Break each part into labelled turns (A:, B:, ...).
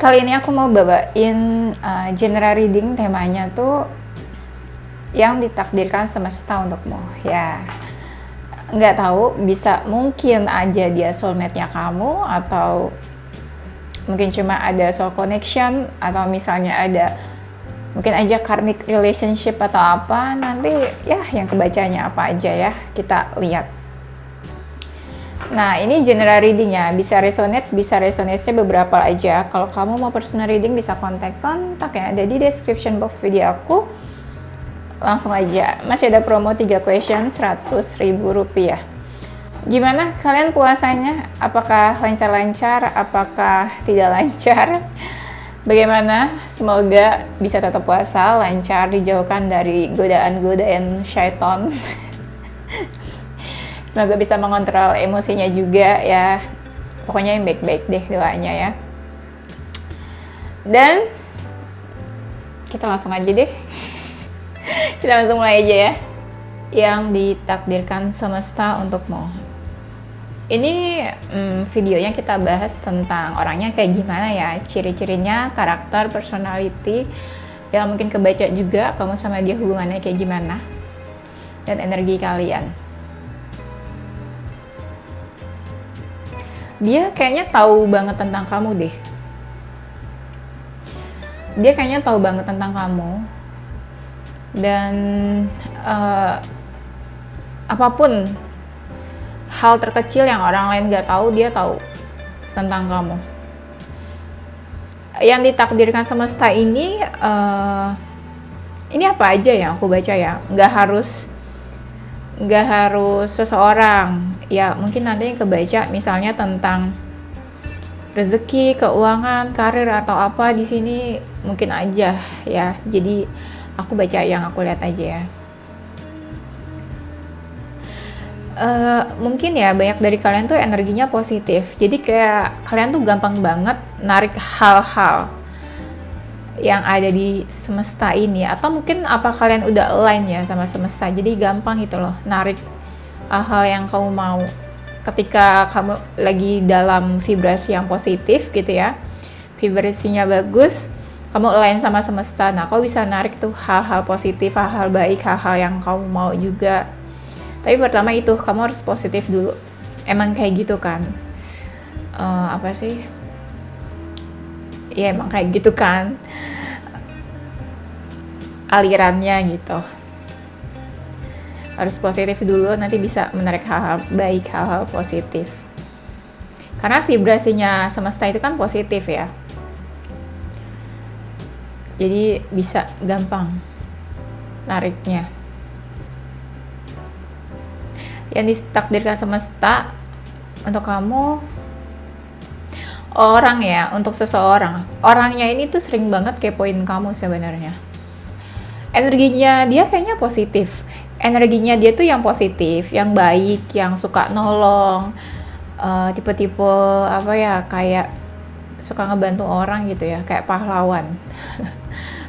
A: Kali ini aku mau bawain general reading, temanya tuh yang ditakdirkan semesta untukmu. Ya, nggak tahu, bisa mungkin aja dia soulmate-nya kamu, atau mungkin cuma ada soul connection, atau misalnya ada mungkin aja karmic relationship atau apa. Nanti ya yang kebacanya apa aja ya, kita lihat. Nah, ini general reading ya, bisa resonate-nya beberapa aja. Kalau kamu mau personal reading bisa kontak ya, ada di description box video aku. Langsung aja, masih ada promo 3 question 100.000 rupiah. Gimana kalian puasanya? Apakah lancar-lancar? Apakah tidak lancar? Bagaimana? Semoga bisa tetap puasa, lancar, dijauhkan dari godaan-godaan syaitan. Semoga bisa mengontrol emosinya juga ya. Pokoknya yang baik-baik deh doanya ya. Dan kita langsung aja deh. Kita langsung mulai aja ya. Yang ditakdirkan semesta untukmu. Ini videonya kita bahas tentang orangnya kayak gimana ya. Ciri-cirinya, karakter, personality. Ya mungkin kebaca juga kamu sama dia hubungannya kayak gimana. Dan energi kalian. Dia kayaknya tahu banget tentang kamu deh. Dia kayaknya tahu banget tentang kamu. Dan apapun hal terkecil yang orang lain gak tahu, dia tahu tentang kamu. Yang ditakdirkan semesta ini apa aja yang aku baca ya. Gak harus seseorang ya, mungkin nanti yang kebaca misalnya tentang rezeki, keuangan, karir atau apa di sini mungkin aja ya. Jadi aku baca yang aku lihat aja ya. Mungkin ya banyak dari kalian tuh energinya positif. Jadi kayak kalian tuh gampang banget narik hal-hal yang ada di semesta ini, atau mungkin apa kalian udah align ya sama semesta, jadi gampang gitu loh narik hal-hal yang kamu mau ketika kamu lagi dalam vibrasi yang positif gitu ya, vibrasinya bagus, kamu align sama semesta. Nah, kamu bisa narik tuh hal-hal positif, hal-hal baik, hal-hal yang kamu mau juga. Tapi pertama itu kamu harus positif dulu, emang kayak gitu kan. Apa sih ya, emang kayak gitu kan alirannya gitu. Harus positif dulu, nanti bisa menarik hal-hal baik, hal-hal positif. Karena vibrasinya semesta itu kan positif ya. Jadi bisa gampang nariknya. Yang ditakdirkan semesta untuk kamu, orang ya, untuk seseorang. Orangnya ini tuh sering banget kepoin kamu sebenarnya. Energinya dia kayaknya positif. Energinya dia tuh yang positif, yang baik, yang suka nolong. Tipe-tipe apa ya, kayak suka ngebantu orang gitu ya, kayak pahlawan.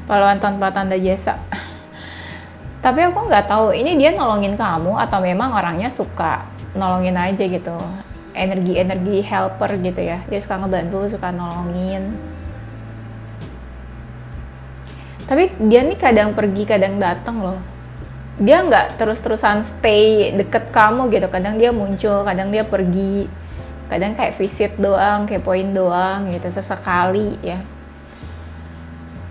A: Pahlawan tanpa tanda jasa. Tapi aku nggak tahu ini dia nolongin kamu atau memang orangnya suka nolongin aja gitu. Energi helper gitu ya, dia suka ngebantu, suka nolongin. Tapi dia nih kadang pergi, kadang datang loh. Dia nggak terus-terusan stay deket kamu gitu. Kadang dia muncul, kadang dia pergi, kadang kayak visit doang, kepoin doang gitu, sesekali ya.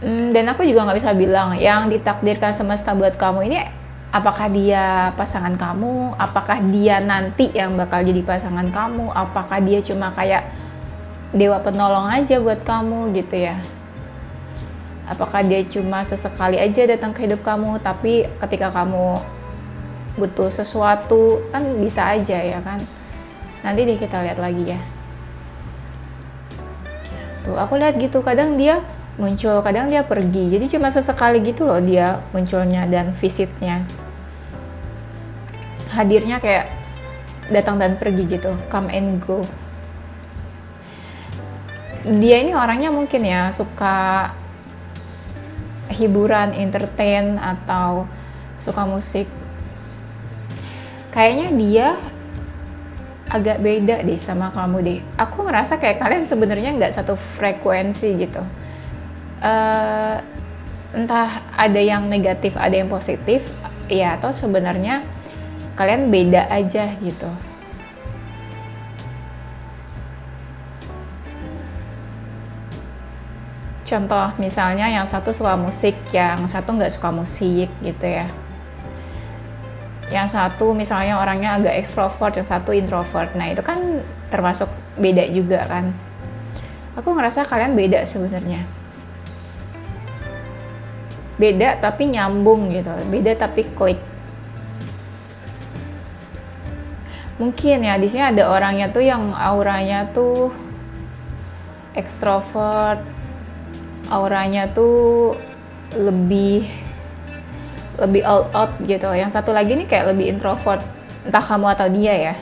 A: Dan aku juga nggak bisa bilang yang ditakdirkan semesta buat kamu ini apakah dia pasangan kamu, apakah dia nanti yang bakal jadi pasangan kamu, apakah dia cuma kayak dewa penolong aja buat kamu gitu ya. Apakah dia cuma sesekali aja datang ke hidup kamu, tapi ketika kamu butuh sesuatu kan bisa aja ya kan. Nanti deh kita lihat lagi ya. Tuh aku lihat gitu, kadang dia muncul, kadang dia pergi. Jadi cuma sesekali gitu loh dia munculnya dan visitnya. Hadirnya kayak datang dan pergi gitu, come and go. Dia ini orangnya mungkin ya suka hiburan, entertain, atau suka musik. Kayaknya dia agak beda deh sama kamu deh. Aku ngerasa kayak kalian sebenarnya nggak satu frekuensi gitu. Eh, Entah ada yang negatif, ada yang positif, ya atau sebenarnya kalian beda aja gitu. Contoh misalnya yang satu suka musik, yang satu nggak suka musik gitu ya. Yang satu misalnya orangnya agak ekstrovert, yang satu introvert. Nah itu kan termasuk beda juga kan. Aku ngerasa kalian beda sebenarnya. Beda tapi nyambung gitu, beda tapi klik. Mungkin ya di sini ada orangnya tuh yang auranya tuh ekstrovert, auranya tuh lebih all out gitu. Yang satu lagi nih kayak lebih introvert, entah kamu atau dia ya.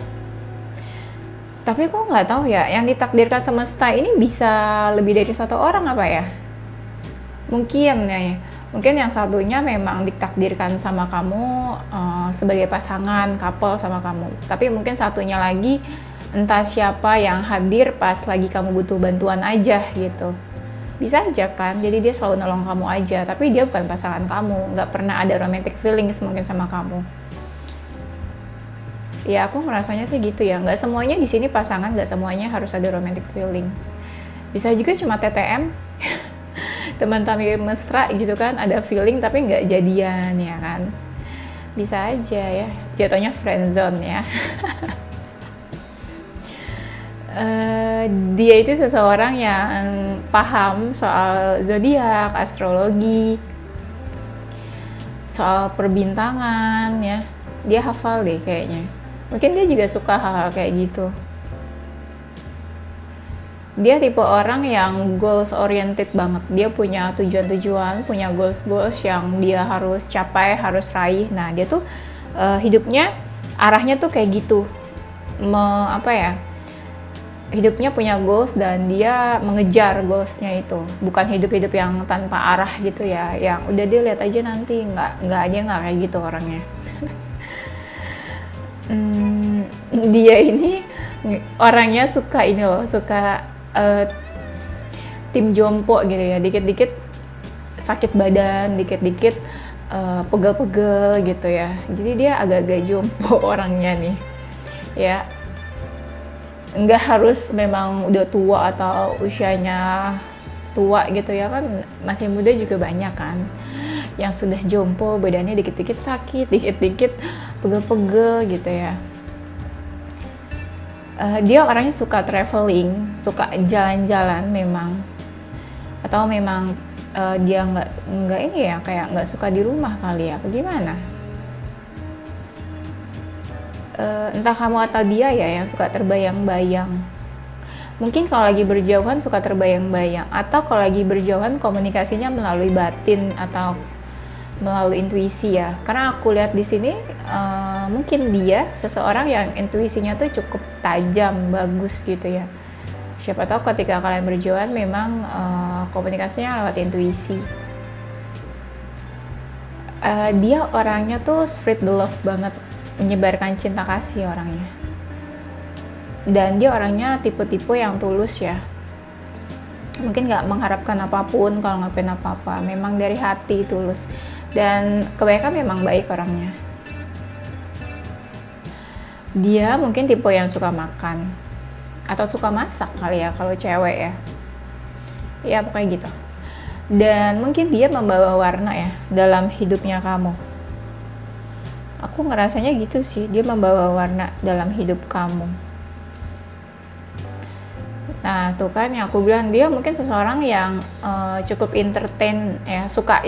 A: Tapi aku nggak tahu ya, yang ditakdirkan semesta ini bisa lebih dari satu orang apa ya? Mungkin ya, mungkin yang satunya memang ditakdirkan sama kamu sebagai pasangan, couple sama kamu. Tapi mungkin satunya lagi entah siapa yang hadir pas lagi kamu butuh bantuan aja gitu. Bisa aja kan, jadi dia selalu nolong kamu aja, tapi dia bukan pasangan kamu, nggak pernah ada romantic feelings mungkin sama kamu. Ya aku merasanya sih gitu ya, nggak semuanya di sini pasangan, nggak semuanya harus ada romantic feeling. Bisa juga cuma TTM, teman tapi mesra gitu kan, ada feeling tapi nggak jadian ya kan. Bisa aja ya, jatuhnya friendzone ya. Dia itu seseorang yang paham soal zodiak, astrologi, soal perbintangan ya. Dia hafal deh kayaknya. Mungkin dia juga suka hal-hal kayak gitu. Dia tipe orang yang goals oriented banget. Dia punya tujuan-tujuan, punya goals-goals yang dia harus capai, harus raih. Nah, dia tuh hidupnya arahnya tuh kayak gitu. Hidupnya punya goals dan dia mengejar goalsnya itu. Bukan hidup-hidup yang tanpa arah gitu ya. Yang udah dia lihat aja nanti, nggak kayak gitu orangnya. Dia ini orangnya suka ini loh, suka tim jompo gitu ya, dikit-dikit sakit badan, dikit-dikit pegel-pegel gitu ya. Jadi dia agak-agak jompo orangnya nih ya. Nggak harus memang udah tua atau usianya tua gitu ya kan, masih muda juga banyak kan yang sudah jompo, badannya dikit-dikit sakit, dikit-dikit pegel-pegel gitu ya. Dia orangnya suka traveling, suka jalan-jalan memang, atau memang dia nggak ini ya, kayak nggak suka di rumah kali ya, apa gimana? Entah kamu atau dia ya yang suka terbayang-bayang. Mungkin kalau lagi berjauhan suka terbayang-bayang, atau kalau lagi berjauhan komunikasinya melalui batin atau melalui intuisi ya. Karena aku lihat di sini mungkin dia seseorang yang intuisinya tuh cukup tajam, bagus gitu ya. Siapa tahu ketika kalian berjauhan memang komunikasinya lewat intuisi. Dia orangnya tuh spread the love banget, menyebarkan cinta kasih orangnya. Dan dia orangnya tipe-tipe yang tulus ya. Mungkin nggak mengharapkan apapun kalau ngapain apa-apa, memang dari hati tulus. Dan kebanyakan memang baik orangnya. Dia mungkin tipe yang suka makan atau suka masak kali ya kalau cewek ya. Ya pokoknya gitu. Dan mungkin dia membawa warna ya dalam hidupnya kamu. Aku ngerasanya gitu sih, dia membawa warna dalam hidup kamu. Nah tuh kan yang aku bilang, dia mungkin seseorang yang cukup entertain ya, suka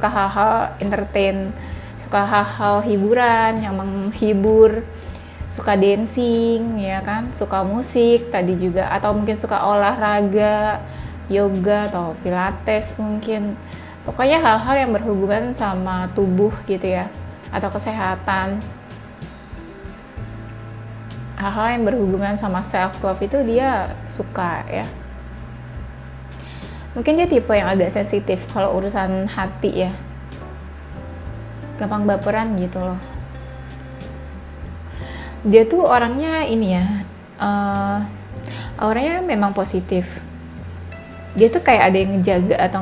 A: hal-hal entertain, suka hal-hal hiburan yang menghibur, suka dancing ya kan, suka musik tadi juga, atau mungkin suka olahraga, yoga atau pilates mungkin. Pokoknya hal-hal yang berhubungan sama tubuh gitu ya, atau kesehatan. Hal-hal yang berhubungan sama self-love itu dia suka ya. Mungkin dia tipe yang agak sensitif kalau urusan hati ya. Gampang baperan gitu loh. Dia tuh orangnya ini ya, auranya memang positif. Dia tuh kayak ada yang ngejaga atau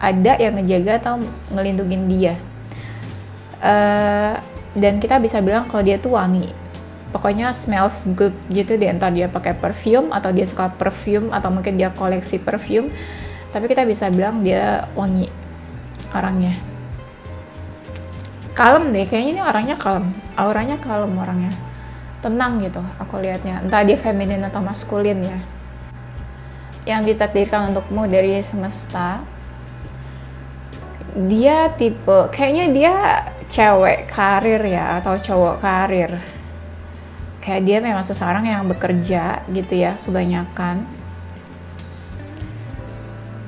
A: ada yang ngejaga atau ngelindungin dia. Dan kita bisa bilang kalau dia tuh wangi. Pokoknya smells good gitu deh, entah dia pakai perfume atau dia suka perfume atau mungkin dia koleksi perfume. Tapi kita bisa bilang dia wangi orangnya. Kalem deh, kayaknya ini orangnya kalem. Auranya kalem orangnya. Tenang gitu aku lihatnya. Entah dia feminin atau maskulin ya. Yang ditakdirkan untukmu dari semesta. Dia tipe, kayaknya dia cewek karir ya, atau cowok karir. Kayak dia memang seseorang yang bekerja gitu ya, kebanyakan.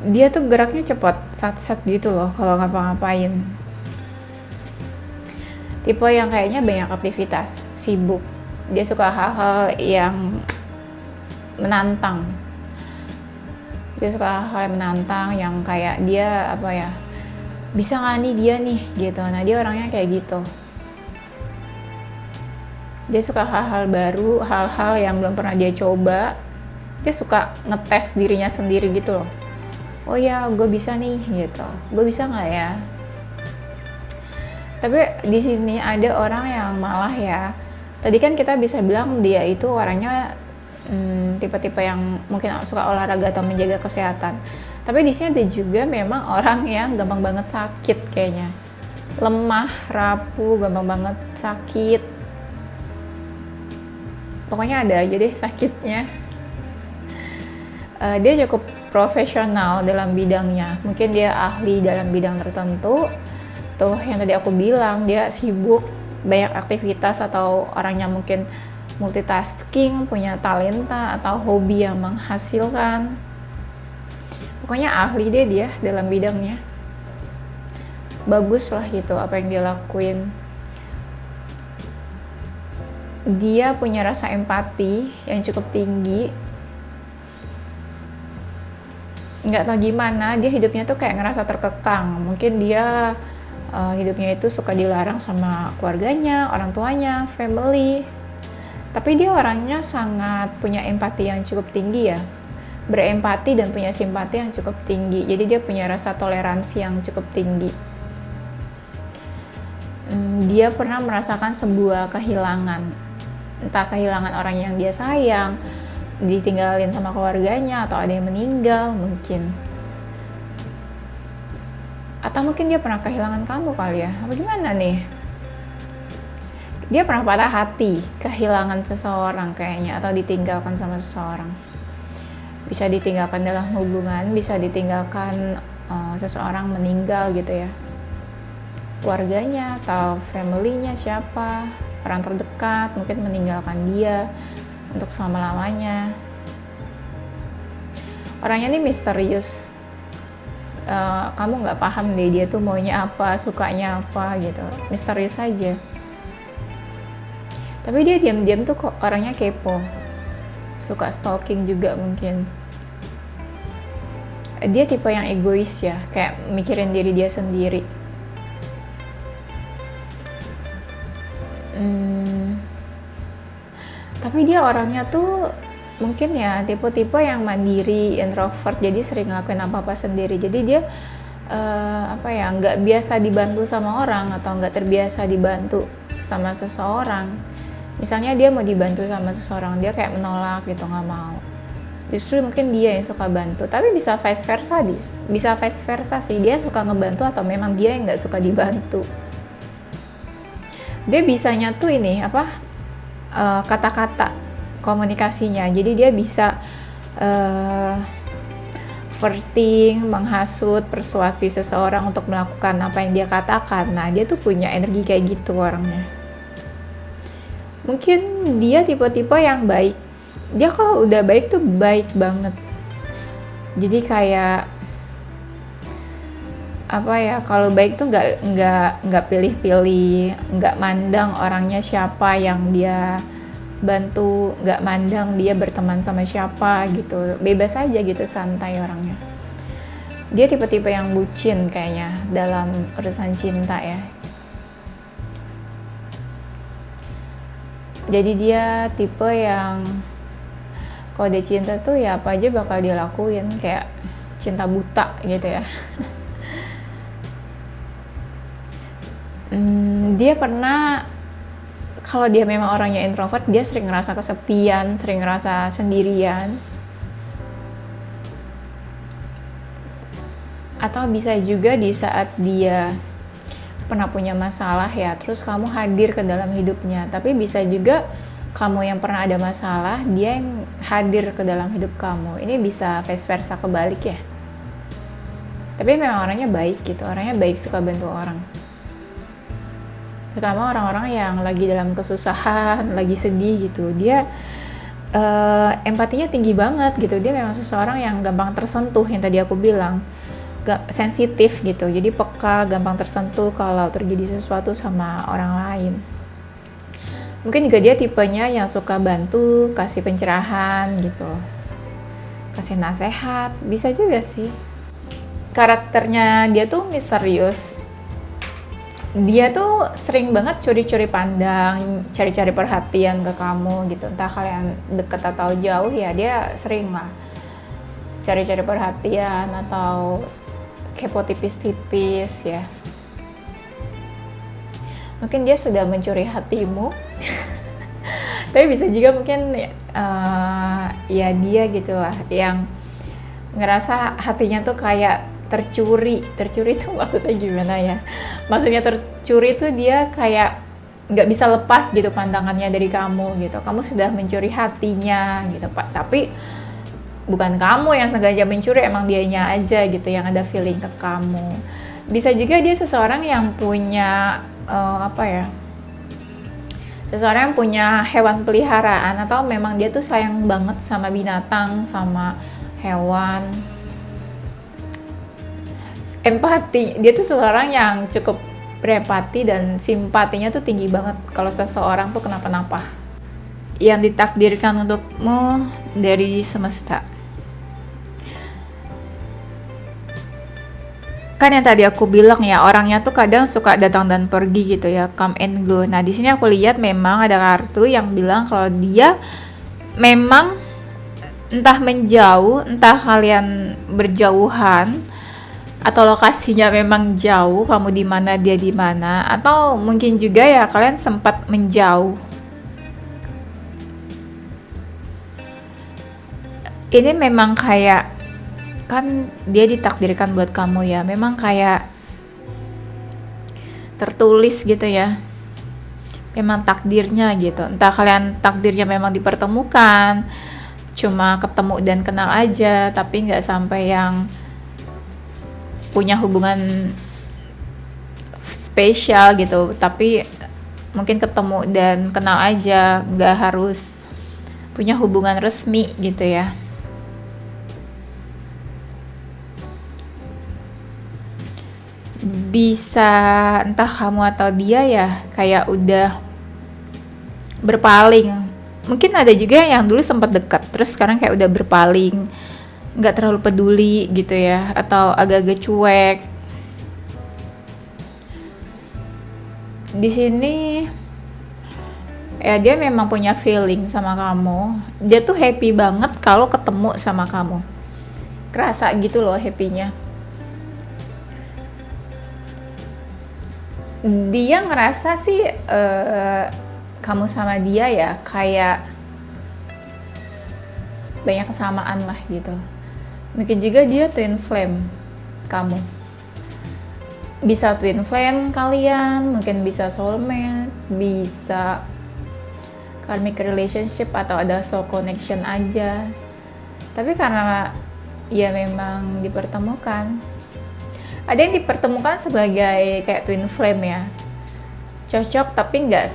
A: Dia tuh geraknya cepat, sat-sat gitu loh kalau ngapa-ngapain. Tipe yang kayaknya banyak aktivitas, sibuk. Dia suka hal-hal yang menantang. Dia suka hal-hal yang menantang, yang kayak dia apa ya, bisa nggak nih dia nih gitu. Nah dia orangnya kayak gitu. Dia suka hal-hal baru, hal-hal yang belum pernah dia coba. Dia suka ngetes dirinya sendiri gitu loh. Oh ya, gue bisa nih gitu. Gue bisa nggak ya? Tapi di sini ada orang yang malah ya. Tadi kan kita bisa bilang dia itu orangnya tipe-tipe yang mungkin suka olahraga atau menjaga kesehatan. Tapi di sini ada juga memang orang yang gampang banget sakit kayaknya. Lemah, rapuh, gampang banget sakit. Pokoknya ada aja deh sakitnya. Dia cukup profesional dalam bidangnya. Mungkin dia ahli dalam bidang tertentu. Tuh yang tadi aku bilang, dia sibuk, banyak aktivitas atau orangnya mungkin multitasking, punya talenta atau hobi yang menghasilkan. Pokoknya ahli deh dia dalam bidangnya. Bagus lah gitu apa yang dia lakuin. Dia punya rasa empati yang cukup tinggi. Nggak tahu gimana, dia hidupnya tuh kayak ngerasa terkekang. Mungkin dia hidupnya itu suka dilarang sama keluarganya, orang tuanya, family. Tapi dia orangnya sangat punya empati yang cukup tinggi ya. Berempati dan punya simpati yang cukup tinggi. Jadi dia punya rasa toleransi yang cukup tinggi. Dia pernah merasakan sebuah kehilangan. Entah kehilangan orang yang dia sayang, ditinggalin sama keluarganya, atau ada yang meninggal mungkin. Atau mungkin dia pernah kehilangan kamu kali ya, apa gimana nih? Dia pernah patah hati, kehilangan seseorang kayaknya, atau ditinggalkan sama seseorang. Bisa ditinggalkan dalam hubungan, bisa ditinggalkan seseorang meninggal gitu ya. Keluarganya atau family-nya siapa, orang terdekat mungkin meninggalkan dia untuk selama-lamanya. Orangnya ini misterius. Kamu nggak paham deh dia tuh maunya apa, sukanya apa gitu. Misterius aja. Tapi dia diam-diam tuh kok orangnya kepo. Suka stalking juga mungkin. Dia tipe yang egois ya, kayak mikirin diri dia sendiri. Tapi dia orangnya tuh mungkin ya tipe-tipe yang mandiri, introvert, jadi sering ngelakuin apa-apa sendiri. Jadi dia nggak biasa dibantu sama orang atau nggak terbiasa dibantu sama seseorang. Misalnya dia mau dibantu sama seseorang, dia kayak menolak gitu, nggak mau. Justru mungkin dia yang suka bantu, tapi bisa vice versa sih, dia suka ngebantu atau memang dia yang nggak suka dibantu. Dia bisanya tuh ini kata-kata komunikasinya, jadi dia bisa flirting, menghasut, persuasi seseorang untuk melakukan apa yang dia katakan. Nah dia tuh punya energi kayak gitu orangnya. Mungkin dia tipe-tipe yang baik. Dia kalau udah baik tuh baik banget. Jadi kayak kalau baik tuh nggak pilih-pilih, nggak mandang orangnya siapa yang dia bantu, nggak mandang dia berteman sama siapa gitu, bebas aja gitu, santai orangnya. Dia tipe-tipe yang bucin kayaknya dalam urusan cinta ya. Jadi dia tipe yang kalau dia cinta tuh ya apa aja bakal dia lakuin, kayak cinta buta gitu ya. Dia pernah, kalau dia memang orangnya introvert, dia sering ngerasa kesepian, sering ngerasa sendirian. Atau bisa juga di saat dia pernah punya masalah ya, terus kamu hadir ke dalam hidupnya. Tapi bisa juga kamu yang pernah ada masalah, dia yang hadir ke dalam hidup kamu. Ini bisa vice versa, kebalik ya. Tapi memang orangnya baik gitu, orangnya baik, suka bantu orang. Terutama orang-orang yang lagi dalam kesusahan, lagi sedih gitu. Dia empatinya tinggi banget gitu. Dia memang seseorang yang gampang tersentuh, yang tadi aku bilang. Sensitif gitu, jadi peka, gampang tersentuh kalau terjadi sesuatu sama orang lain. Mungkin juga dia tipenya yang suka bantu, kasih pencerahan gitu, kasih nasihat, bisa juga sih. Karakternya dia tuh misterius, dia tuh sering banget curi-curi pandang, cari-cari perhatian ke kamu gitu, entah kalian deket atau jauh ya, dia sering lah cari-cari perhatian atau kepo tipis-tipis ya. Mungkin dia sudah mencuri hatimu. Tapi bisa juga mungkin ya dia gitulah yang ngerasa hatinya tuh kayak tercuri. Tercuri tuh maksudnya gimana ya? Maksudnya tercuri tuh dia kayak nggak bisa lepas gitu pandangannya dari kamu gitu. Kamu sudah mencuri hatinya gitu Pak. Tapi bukan kamu yang sengaja mencuri, emang dianya aja gitu yang ada feeling ke kamu. Bisa juga dia seseorang yang punya seseorang yang punya hewan peliharaan, atau memang dia tuh sayang banget sama binatang, sama hewan. Empati, dia tuh seseorang yang cukup berempati dan simpatinya tuh tinggi banget kalau seseorang tuh kenapa-napa. Yang ditakdirkan untukmu dari semesta. Kan yang tadi aku bilang ya, orangnya tuh kadang suka datang dan pergi gitu ya, come and go. Nah, di sini aku lihat memang ada kartu yang bilang kalau dia memang entah menjauh, entah kalian berjauhan, atau lokasinya memang jauh, kamu di mana dia di mana, atau mungkin juga ya kalian sempat menjauh. Ini memang kayak, kan dia ditakdirkan buat kamu ya, memang kayak tertulis gitu ya, memang takdirnya gitu. Entah kalian takdirnya memang dipertemukan, cuma ketemu dan kenal aja, tapi nggak sampai yang punya hubungan spesial gitu, tapi mungkin ketemu dan kenal aja, nggak harus punya hubungan resmi gitu ya. Bisa entah kamu atau dia ya kayak udah berpaling. Mungkin ada juga yang dulu sempat dekat, terus sekarang kayak udah berpaling, nggak terlalu peduli gitu ya, atau agak-agak cuek. Di sini ya dia memang punya feeling sama kamu. Dia tuh happy banget kalau ketemu sama kamu. Kerasa gitu loh happy-nya. Dia ngerasa sih kamu sama dia ya kayak banyak kesamaan lah gitu. Mungkin juga dia twin flame kamu. Bisa twin flame kalian, mungkin bisa soulmate, bisa karmic relationship, atau ada soul connection aja. Tapi karena ya memang dipertemukan, ada yang dipertemukan sebagai kayak twin flame ya, cocok tapi nggak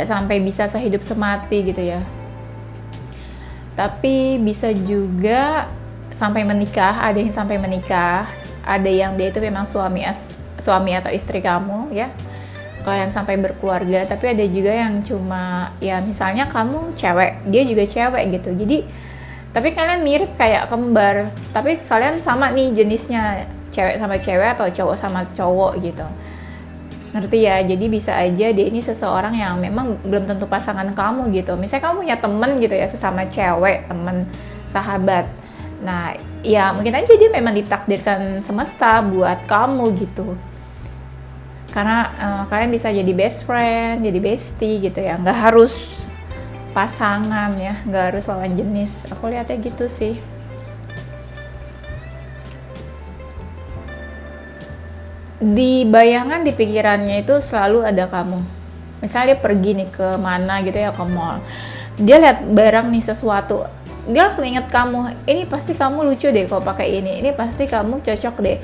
A: sampai bisa sehidup semati gitu ya. Tapi bisa juga sampai menikah, ada yang sampai menikah, ada yang dia itu memang suami atau istri kamu ya, kalian sampai berkeluarga. Tapi ada juga yang cuma ya misalnya kamu cewek, dia juga cewek gitu, jadi tapi kalian mirip kayak kembar, tapi kalian sama nih jenisnya, cewek sama cewek atau cowok sama cowok gitu. Ngerti ya? Jadi bisa aja dia ini seseorang yang memang belum tentu pasangan kamu gitu. Misalnya kamu punya temen gitu ya, sesama cewek, temen, sahabat. Nah, ya mungkin aja dia memang ditakdirkan semesta buat kamu gitu. Karena kalian bisa jadi best friend, jadi bestie gitu ya. Nggak harus pasangan ya, nggak harus lawan jenis. Aku lihatnya gitu sih. Di bayangan, di pikirannya itu selalu ada kamu. Misalnya dia pergi nih ke mana gitu ya, ke mall, dia lihat barang nih, sesuatu, dia langsung inget kamu. Ini pasti kamu lucu deh kalau pakai ini pasti kamu cocok deh.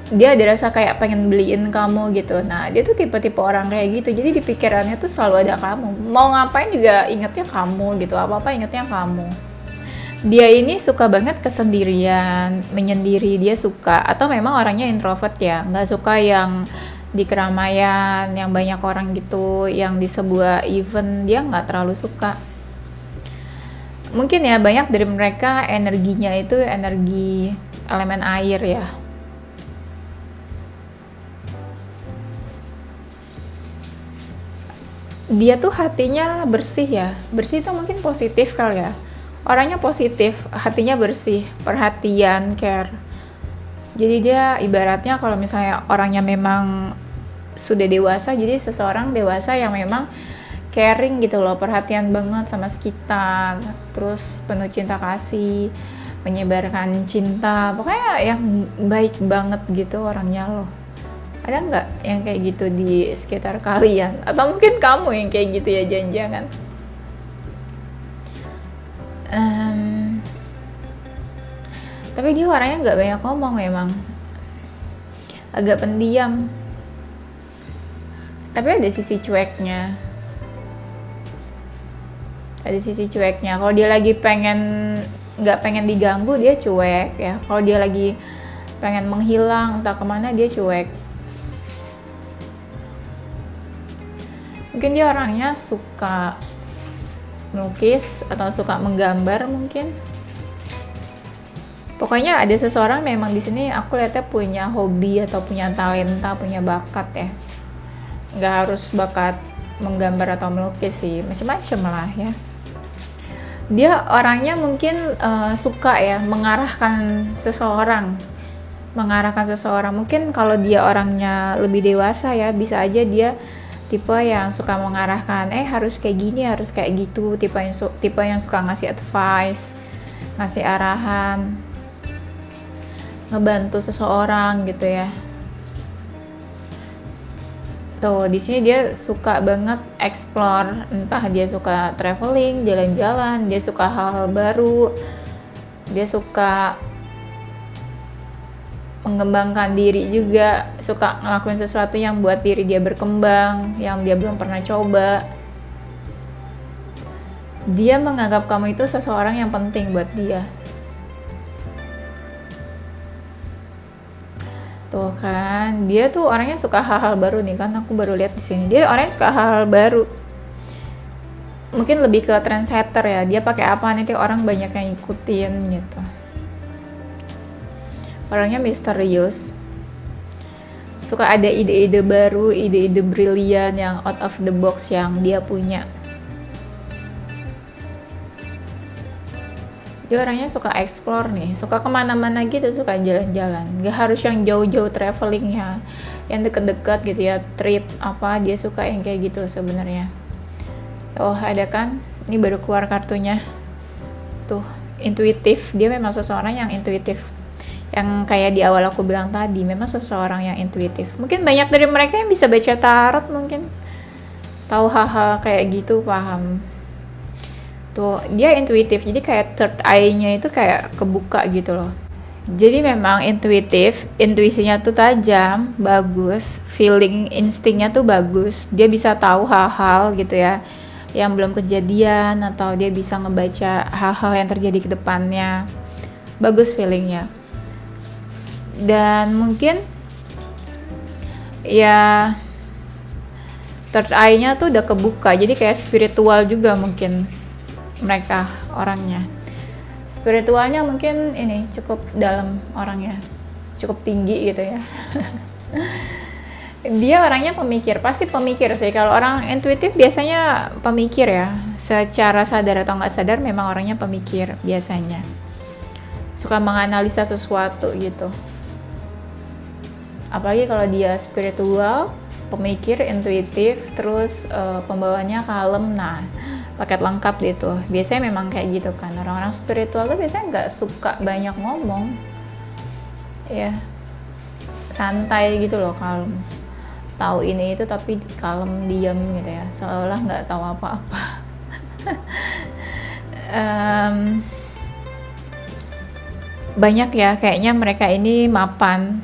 A: Dia ada rasa kayak pengen beliin kamu gitu. Nah, dia tuh tipe-tipe orang kayak gitu. Jadi di pikirannya tuh selalu ada kamu. Mau ngapain juga ingetnya kamu gitu. Apa-apa ingetnya kamu. Dia ini suka banget kesendirian, menyendiri. Dia suka, atau memang orangnya introvert ya, nggak suka yang di keramaian, yang banyak orang gitu, yang di sebuah event, dia nggak terlalu suka. Mungkin ya banyak dari mereka energinya itu energi elemen air ya. Dia tuh hatinya bersih ya. Bersih itu mungkin positif kali ya. Orangnya positif, hatinya bersih, perhatian, care. Jadi dia ibaratnya kalau misalnya orangnya memang sudah dewasa, jadi seseorang dewasa yang memang caring gitu loh, perhatian banget sama sekitar, terus penuh cinta kasih, menyebarkan cinta, pokoknya yang baik banget gitu orangnya loh. Ada nggak yang kayak gitu di sekitar kalian? Atau mungkin kamu yang kayak gitu ya, jangan-jangan. Tapi dia orangnya nggak banyak ngomong memang. Agak pendiam. Tapi ada sisi cueknya. Ada sisi cueknya. Kalau dia lagi nggak pengen diganggu, dia cuek ya. Kalau dia lagi pengen menghilang entah kemana, dia cuek. Mungkin dia orangnya suka melukis atau suka menggambar mungkin. Pokoknya ada seseorang memang di sini aku lihatnya punya hobi atau punya talenta, punya bakat ya. Nggak harus bakat menggambar atau melukis sih, macam-macam lah ya. Dia orangnya mungkin suka ya mengarahkan seseorang. Mungkin kalau dia orangnya lebih dewasa ya, bisa aja dia tipe yang suka mengarahkan, harus kayak gini, harus kayak gitu, tipe yang suka ngasih advice, ngasih arahan, ngebantu seseorang gitu ya. Tuh, di sini dia suka banget explore, entah dia suka traveling, jalan-jalan, dia suka hal-hal baru, dia suka mengembangkan diri juga, suka ngelakuin sesuatu yang buat diri dia berkembang, yang dia belum pernah coba. Dia menganggap kamu itu seseorang yang penting buat dia. Tuh kan, dia tuh orangnya suka hal-hal baru nih kan, aku baru lihat di sini. Dia orangnya suka hal-hal baru. Mungkin lebih ke trendsetter ya, dia pakai apa nanti orang banyak yang ikutin gitu. Orangnya misterius, suka ada ide-ide baru, ide-ide brilian yang out of the box yang dia punya. Dia orangnya suka explore nih, suka kemana-mana gitu, suka jalan-jalan. Gak harus yang jauh-jauh traveling ya, yang deket-deket gitu ya, trip apa, dia suka yang kayak gitu sebenarnya. Oh ada kan, ini baru keluar kartunya. Tuh, intuitif, dia memang seseorang yang intuitif. Yang kayak di awal aku bilang tadi, memang seseorang yang intuitif. Mungkin banyak dari mereka yang bisa baca tarot, mungkin tahu hal-hal kayak gitu, paham. Tuh, dia intuitif, jadi kayak third eye-nya itu kayak kebuka gitu loh. Jadi memang intuitif, intuisinya tuh tajam, bagus, feeling instingnya tuh bagus. Dia bisa tahu hal-hal gitu ya, yang belum kejadian, atau dia bisa ngebaca hal-hal yang terjadi ke depannya. Bagus feelingnya. Dan mungkin ya third eye-nya tuh udah kebuka, jadi kayak spiritual juga mungkin mereka orangnya. Spiritualnya mungkin ini cukup dalam orangnya, cukup tinggi gitu ya. Dia orangnya pemikir, pasti pemikir sih. Kalau orang intuitif biasanya pemikir ya. Secara sadar atau nggak sadar memang orangnya pemikir biasanya. Suka menganalisa sesuatu gitu. Apalagi kalau dia spiritual, pemikir, intuitif, terus pembawanya kalem. Nah, paket lengkap gitu. Biasanya memang kayak gitu kan. Orang-orang spiritual tuh biasanya nggak suka banyak ngomong. Ya, santai gitu loh, kalem. Tahu ini itu tapi kalem, diam gitu ya, seolah nggak tahu apa-apa. Em, Banyak ya kayaknya mereka ini mapan.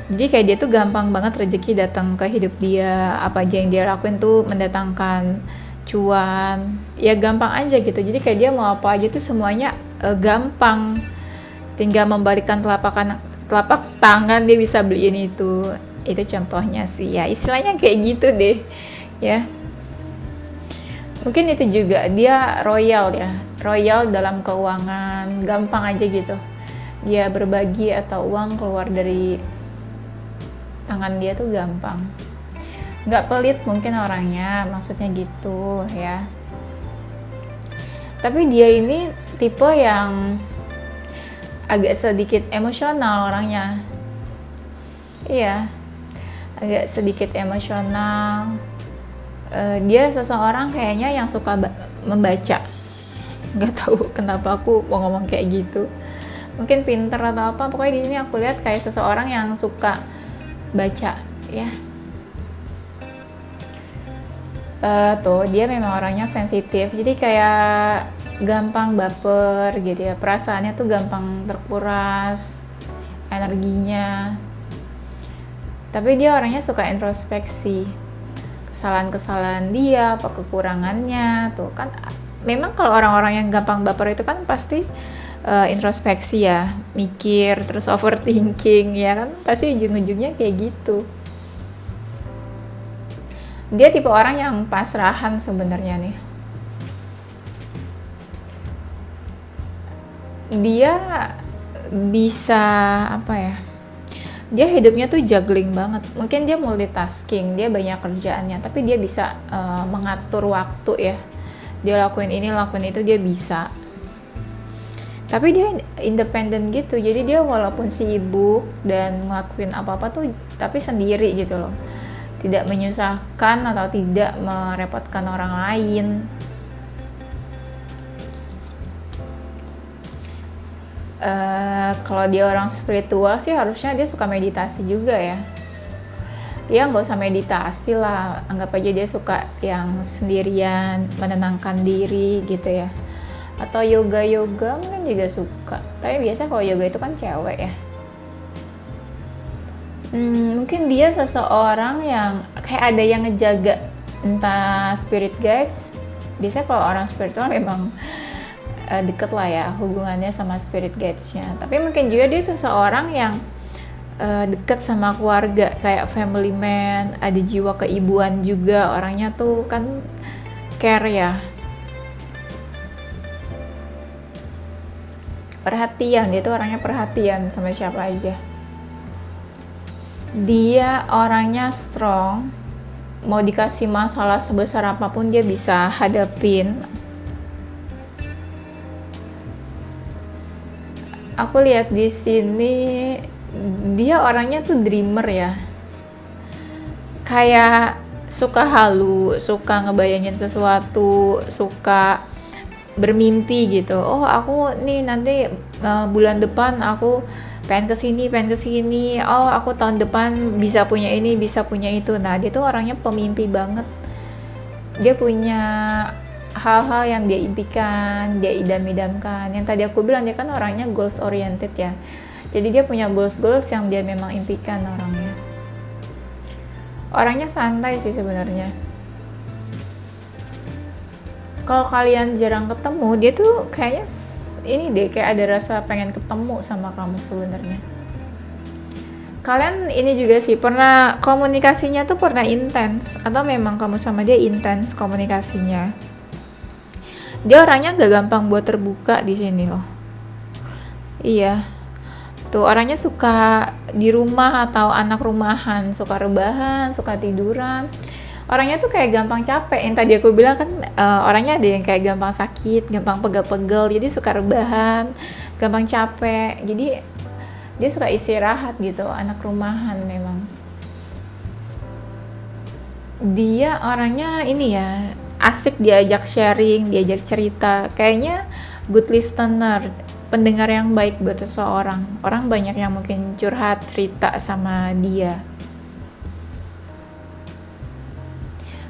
A: Jadi kayak dia tuh gampang banget rezeki datang ke hidup dia, apa aja yang dia lakuin tuh mendatangkan cuan. Ya gampang aja gitu. Jadi kayak dia mau apa aja tuh semuanya gampang. Tinggal membalikan telapak tangan dia bisa beliin itu contohnya sih ya, istilahnya kayak gitu deh ya. Mungkin itu juga dia royal ya, royal dalam keuangan, gampang aja gitu dia berbagi atau uang keluar dari tangan dia tuh gampang, nggak pelit mungkin orangnya, maksudnya gitu ya. Tapi dia ini tipe yang agak sedikit emosional orangnya, iya, agak sedikit emosional. Dia seseorang kayaknya yang suka membaca. Nggak tahu kenapa aku mau ngomong kayak gitu. Mungkin pinter atau apa. Pokoknya di sini aku lihat kayak seseorang yang suka baca, ya. Tuh dia memang orangnya sensitif. Jadi kayak gampang baper gitu ya. Perasaannya tuh gampang terkuras, energinya. Tapi dia orangnya suka introspeksi, kesalahan-kesalahan dia, apa kekurangannya, tuh kan. Memang kalau orang-orang yang gampang baper itu kan pasti introspeksi ya, mikir, terus overthinking ya kan, pasti ujung-ujungnya kayak gitu. Dia tipe orang yang pasrahan sebenarnya nih. Dia bisa apa ya? Dia hidupnya tuh juggling banget. Mungkin dia multitasking, dia banyak kerjaannya, tapi dia bisa mengatur waktu ya. Dia lakuin ini, lakuin itu, dia bisa. Tapi dia independen gitu. Jadi dia walaupun sibuk dan ngelakuin apa-apa tuh tapi sendiri gitu loh. Tidak menyusahkan atau tidak merepotkan orang lain. Kalau dia orang spiritual sih harusnya dia suka meditasi juga ya. Dia nggak usah meditasi lah, anggap aja dia suka yang sendirian, menenangkan diri gitu ya. Atau yoga mungkin juga suka. Tapi biasa kalau yoga itu kan cewek ya. Mungkin dia seseorang yang kayak ada yang ngejaga, entah spirit guides. Biasanya kalau orang spiritual memang deket lah ya hubungannya sama spirit guides-nya. Tapi mungkin juga dia seseorang yang deket sama keluarga, kayak family man, ada jiwa keibuan juga, orangnya tuh kan care ya, perhatian. Dia tuh orangnya perhatian sama siapa aja. Dia orangnya strong, mau dikasih masalah sebesar apapun dia bisa hadapin. Aku lihat di sini dia orangnya tuh dreamer ya, kayak suka halu, suka ngebayangin sesuatu, suka bermimpi gitu. Oh aku nih nanti bulan depan aku pengen kesini. Oh aku tahun depan bisa punya ini, bisa punya itu. Nah dia tuh orangnya pemimpi banget. Dia punya hal-hal yang dia impikan, dia idam-idamkan. Yang tadi aku bilang dia kan orangnya goals oriented ya. Jadi dia punya goals yang dia memang impikan orangnya. Orangnya santai sih sebenarnya. Kalau kalian jarang ketemu, dia tuh kayaknya ini deh, kayak ada rasa pengen ketemu sama kamu sebenarnya. Kalian ini juga sih pernah komunikasinya tuh pernah intens, atau memang kamu sama dia intens komunikasinya. Dia orangnya gak gampang buat terbuka di sini loh. Iya. Tuh orangnya suka di rumah atau anak rumahan, suka rebahan, suka tiduran. Orangnya tuh kayak gampang capek. Yang tadi aku bilang kan orangnya ada yang kayak gampang sakit, gampang pegel-pegel, jadi suka rebahan, gampang capek. Jadi dia suka istirahat gitu, anak rumahan memang. Dia orangnya ini ya, asik diajak sharing, diajak cerita. Kayaknya good listener, pendengar yang baik buat seseorang. Orang banyak yang mungkin curhat, cerita sama dia.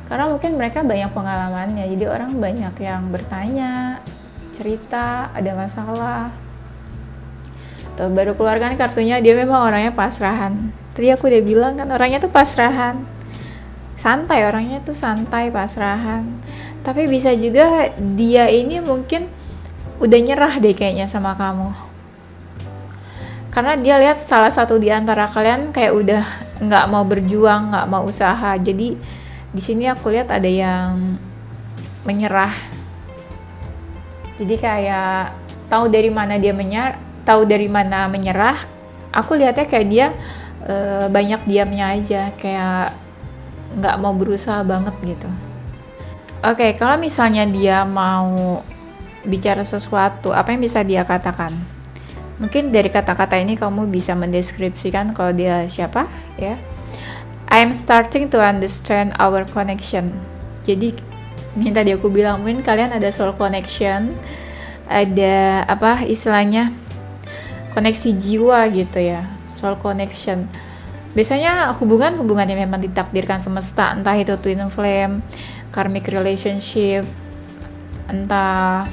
A: Karena mungkin mereka banyak pengalamannya, jadi orang banyak yang bertanya, cerita, ada masalah. Tuh, baru keluarkan kartunya, dia memang orangnya pasrahan. Tadi aku udah bilang kan, orangnya tuh pasrahan. Santai, orangnya tuh santai, pasrahan. Tapi bisa juga dia ini mungkin udah nyerah deh kayaknya sama kamu. Karena dia lihat salah satu di antara kalian kayak udah nggak mau berjuang, nggak mau usaha. Jadi di sini aku lihat ada yang menyerah. Jadi kayak tahu dari mana menyerah. Aku lihatnya kayak dia banyak diamnya aja, kayak nggak mau berusaha banget gitu. Oke, kalau misalnya dia mau bicara sesuatu, apa yang bisa dia katakan? Mungkin dari kata-kata ini kamu bisa mendeskripsikan kalau dia siapa, ya. I am starting to understand our connection. Jadi ini tadi aku bilang, mungkin kalian ada soul connection, ada apa istilahnya, koneksi jiwa gitu ya, soul connection. Biasanya hubungan yang memang ditakdirkan semesta, entah itu twin flame, karmic relationship, entah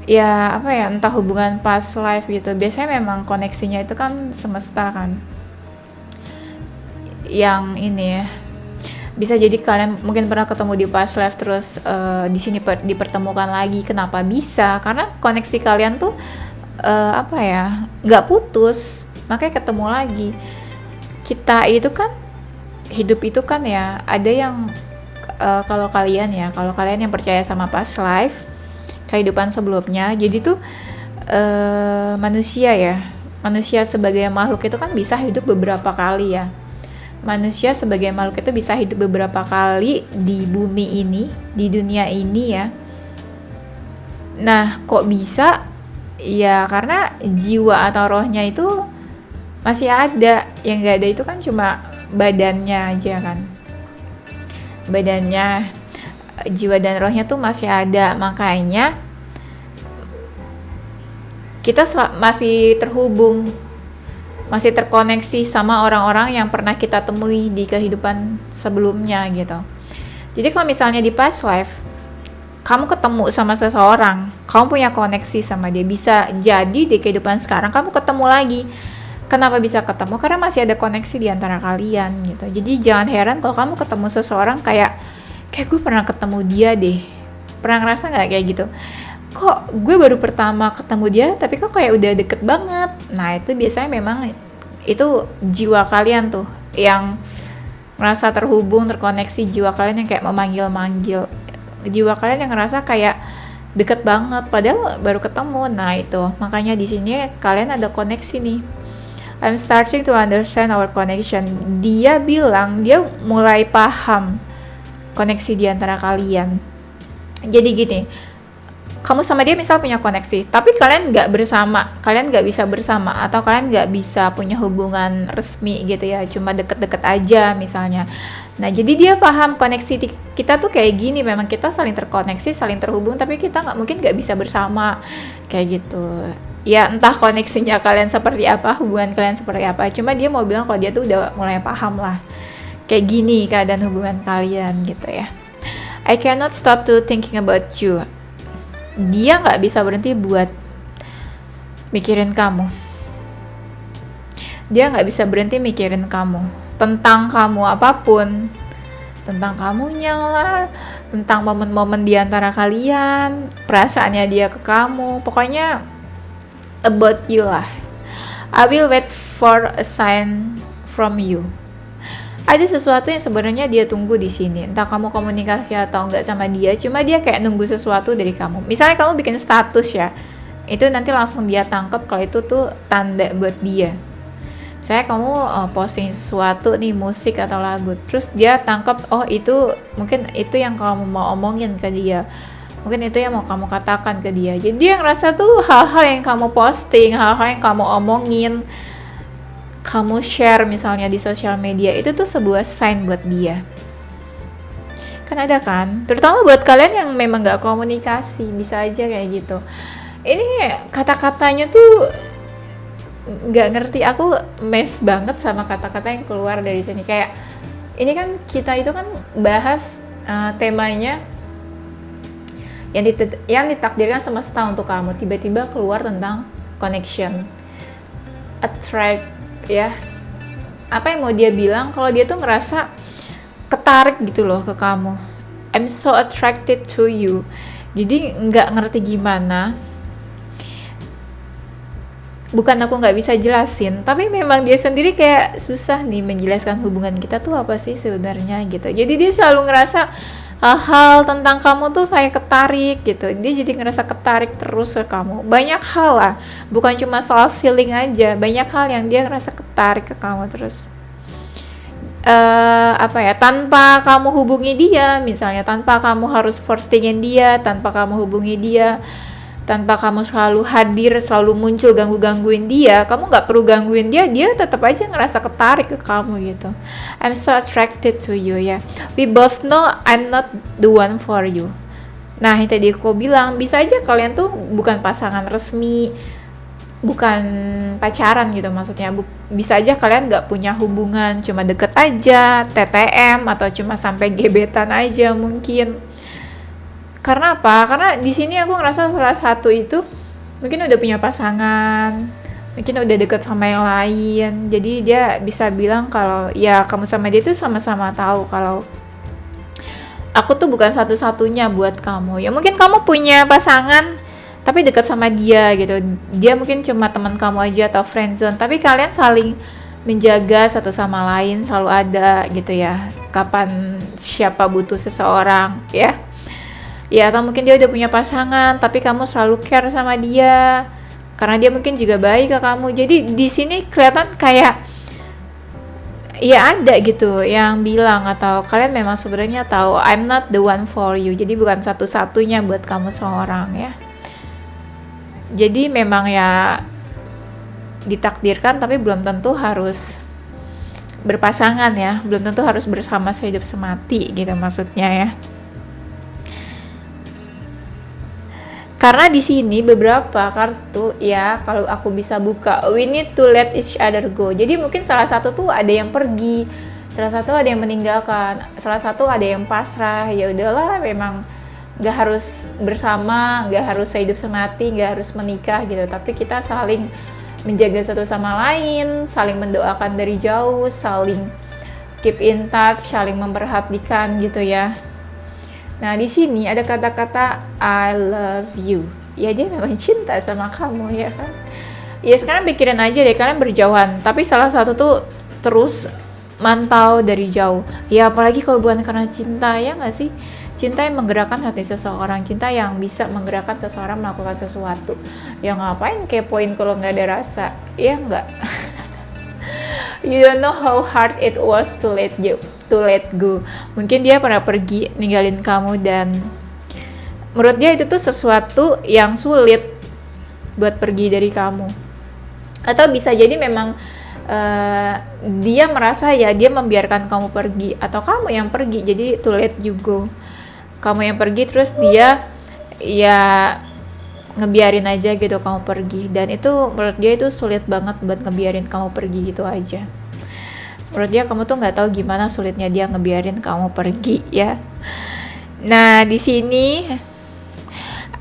A: ya apa ya, entah hubungan past life gitu. Biasanya memang koneksinya itu kan semesta kan. Yang ini ya, bisa jadi kalian mungkin pernah ketemu di past life, terus di sini dipertemukan lagi. Kenapa bisa? Karena koneksi kalian tuh apa ya, nggak putus, makanya ketemu lagi. Kita itu kan, hidup itu kan ya, ada yang kalau kalian yang percaya sama past life, kehidupan sebelumnya, jadi tuh manusia sebagai makhluk itu kan bisa hidup beberapa kali ya. Manusia sebagai makhluk itu bisa hidup beberapa kali di bumi ini, di dunia ini ya. Nah, kok bisa? Ya karena jiwa atau rohnya itu masih ada. Yang gak ada itu kan cuma badannya aja kan. Badannya, jiwa dan rohnya tuh masih ada. Makanya kita masih terhubung, masih terkoneksi sama orang-orang yang pernah kita temui di kehidupan sebelumnya gitu. Jadi kalau misalnya di past life kamu ketemu sama seseorang, kamu punya koneksi sama dia, bisa jadi di kehidupan sekarang kamu ketemu lagi. Kenapa bisa ketemu? Karena masih ada koneksi di antara kalian gitu. Jadi jangan heran kalau kamu ketemu seseorang kayak gue pernah ketemu dia deh. Pernah ngerasa nggak kayak gitu? Kok gue baru pertama ketemu dia tapi kok kayak udah deket banget. Nah itu biasanya memang itu jiwa kalian tuh yang merasa terhubung, terkoneksi. Jiwa kalian yang kayak memanggil-manggil, jiwa kalian yang ngerasa kayak deket banget padahal baru ketemu. Nah itu makanya di sini kalian ada koneksi nih. I'm starting to understand our connection. Dia bilang dia mulai paham koneksi di antara kalian. Jadi gini, kamu sama dia misal punya koneksi, tapi kalian nggak bisa bersama, atau kalian nggak bisa punya hubungan resmi gitu ya, cuma deket-deket aja misalnya. Nah jadi dia paham koneksi kita tuh kayak gini, memang kita saling terkoneksi, saling terhubung, tapi kita mungkin nggak bisa bersama kayak gitu. Ya entah koneksinya kalian seperti apa, hubungan kalian seperti apa, cuma dia mau bilang kalau dia tuh udah mulai paham lah kayak gini keadaan hubungan kalian gitu ya. I cannot stop to thinking about you. Dia nggak bisa berhenti buat mikirin kamu. Dia nggak bisa berhenti mikirin kamu, tentang kamu apapun, tentang kamunya lah, tentang momen-momen di antara kalian, perasaannya dia ke kamu, pokoknya about you lah. I will wait for a sign from you. Ada sesuatu yang sebenarnya dia tunggu di sini. Entah kamu komunikasi atau enggak sama dia, cuma dia kayak nunggu sesuatu dari kamu. Misalnya kamu bikin status ya itu nanti langsung dia tangkap kalau itu tuh tanda buat dia. Saya kamu posting sesuatu nih, musik atau lagu, terus dia tangkap, oh itu mungkin itu yang kamu mau omongin ke dia, mungkin itu yang mau kamu katakan ke dia. Jadi dia ngerasa tuh hal-hal yang kamu posting, hal-hal yang kamu omongin, kamu share misalnya di sosial media, itu tuh sebuah sign buat dia. Kan ada kan, terutama buat kalian yang memang gak komunikasi, bisa aja kayak gitu. Ini kata-katanya tuh nggak ngerti, aku mes banget sama kata-kata yang keluar dari sini. Kayak ini kan kita itu kan bahas temanya yang ditakdirkan semesta untuk kamu, tiba-tiba keluar tentang connection, attract, ya. Apa yang mau dia bilang? Kalau dia tuh ngerasa ketarik gitu loh ke kamu, I'm so attracted to you. Jadi nggak ngerti gimana, bukan aku nggak bisa jelasin, tapi memang dia sendiri kayak susah nih menjelaskan hubungan kita tuh apa sih sebenarnya gitu. Jadi dia selalu ngerasa hal tentang kamu tuh kayak ketarik gitu. Dia jadi ngerasa ketarik terus ke kamu. Banyak hal lah, bukan cuma soal feeling aja. Banyak hal yang dia ngerasa ketarik ke kamu terus. Tanpa kamu hubungi dia, misalnya tanpa kamu harus forwardingin dia, tanpa kamu hubungi dia, tanpa kamu selalu hadir, selalu muncul gangguin dia, kamu nggak perlu gangguin dia, dia tetap aja ngerasa ketarik ke kamu gitu. I'm so attracted to you, ya. We both know I'm not the one for you. Nah, yang tadi aku bilang, bisa aja kalian tuh bukan pasangan resmi, bukan pacaran gitu maksudnya. Bisa aja kalian nggak punya hubungan, cuma deket aja, TTM, atau cuma sampai gebetan aja mungkin. Karena apa? Karena di sini aku ngerasa salah satu itu mungkin udah punya pasangan, mungkin udah deket sama yang lain. Jadi dia bisa bilang kalau ya kamu sama dia tuh sama-sama tahu kalau aku tuh bukan satu-satunya buat kamu. Ya mungkin kamu punya pasangan tapi dekat sama dia gitu. Dia mungkin cuma teman kamu aja atau friendzone, tapi kalian saling menjaga satu sama lain, selalu ada gitu ya. Kapan siapa butuh seseorang, ya. Ya, atau mungkin dia udah punya pasangan, tapi kamu selalu care sama dia karena dia mungkin juga baik ke kamu. Jadi di sini kelihatan kayak ya ada gitu yang bilang, atau kalian memang sebenarnya tahu I'm not the one for you. Jadi bukan satu-satunya buat kamu seorang, ya. Jadi memang ya ditakdirkan, tapi belum tentu harus berpasangan, ya. Belum tentu harus bersama sehidup semati gitu maksudnya, ya. Karena di sini beberapa kartu, ya, kalau aku bisa buka, we need to let each other go. Jadi mungkin salah satu tuh ada yang pergi, salah satu ada yang meninggalkan, salah satu ada yang pasrah. Ya udahlah, memang gak harus bersama, gak harus sehidup semati, gak harus menikah gitu, tapi kita saling menjaga satu sama lain, saling mendoakan dari jauh, saling keep in touch, saling memperhatikan gitu, ya. Nah, di sini ada kata-kata I love you. Ya, dia memang cinta sama kamu, ya kan. Ya, sekarang pikirin aja deh, kalian berjauhan, tapi salah satu tuh terus mantau dari jauh. Ya, apalagi kalau bukan karena cinta, ya nggak sih? Cinta yang menggerakkan hati seseorang, cinta yang bisa menggerakkan seseorang melakukan sesuatu. Ya ngapain kepoin kalau nggak ada rasa, ya nggak? You don't know how hard it was to let go. Mungkin dia pernah pergi ninggalin kamu, dan menurut dia itu tuh sesuatu yang sulit buat pergi dari kamu. Atau bisa jadi memang dia merasa ya dia membiarkan kamu pergi, atau kamu yang pergi, jadi to let you go. Kamu yang pergi, terus dia ya ngebiarin aja gitu kamu pergi. Dan itu menurut dia itu sulit banget buat ngebiarin kamu pergi gitu aja. Menurut dia kamu tuh nggak tahu gimana sulitnya dia ngebiarin kamu pergi, ya. Nah, di sini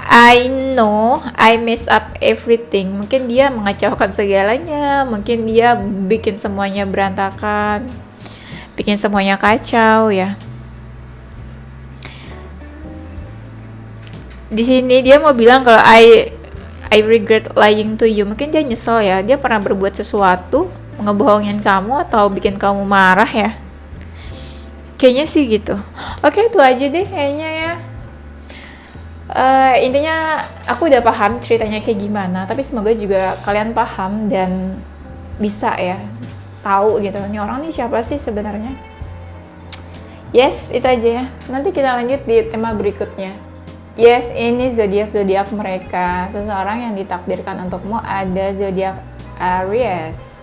A: I know I mess up everything. Mungkin dia mengacaukan segalanya, mungkin dia bikin semuanya berantakan, bikin semuanya kacau, ya. Di sini dia mau bilang kalau I regret lying to you. Mungkin dia nyesel, ya, dia pernah berbuat sesuatu, ngebohongin kamu atau bikin kamu marah, ya. Kayaknya sih gitu. Oke, itu aja deh kayaknya, ya. Intinya aku udah paham ceritanya kayak gimana, tapi semoga juga kalian paham dan bisa ya tahu gitu nih orang nih siapa sih sebenarnya. Yes, itu aja ya. Nanti kita lanjut di tema berikutnya. Yes, ini zodiak mereka. Seseorang yang ditakdirkan untukmu ada zodiak Aries,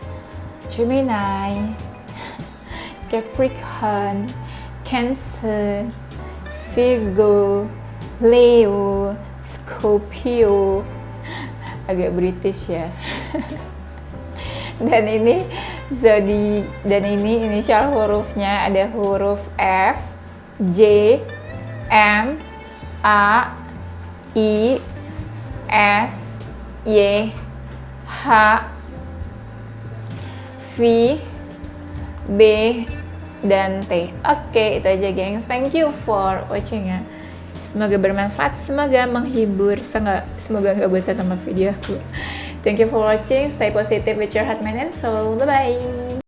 A: Gemini, Capricorn, Cancer, Virgo, Leo, Scorpio. Agak British ya. Dan ini inisial hurufnya ada huruf F, J, M, A, I, S, Y, H, V, B, dan T. Oke, itu aja gengs. Thank you for watching ya. Semoga bermanfaat, semoga menghibur, semoga nggak bosan sama video aku. Thank you for watching. Stay positive with your heart, mind, and soul. Bye bye.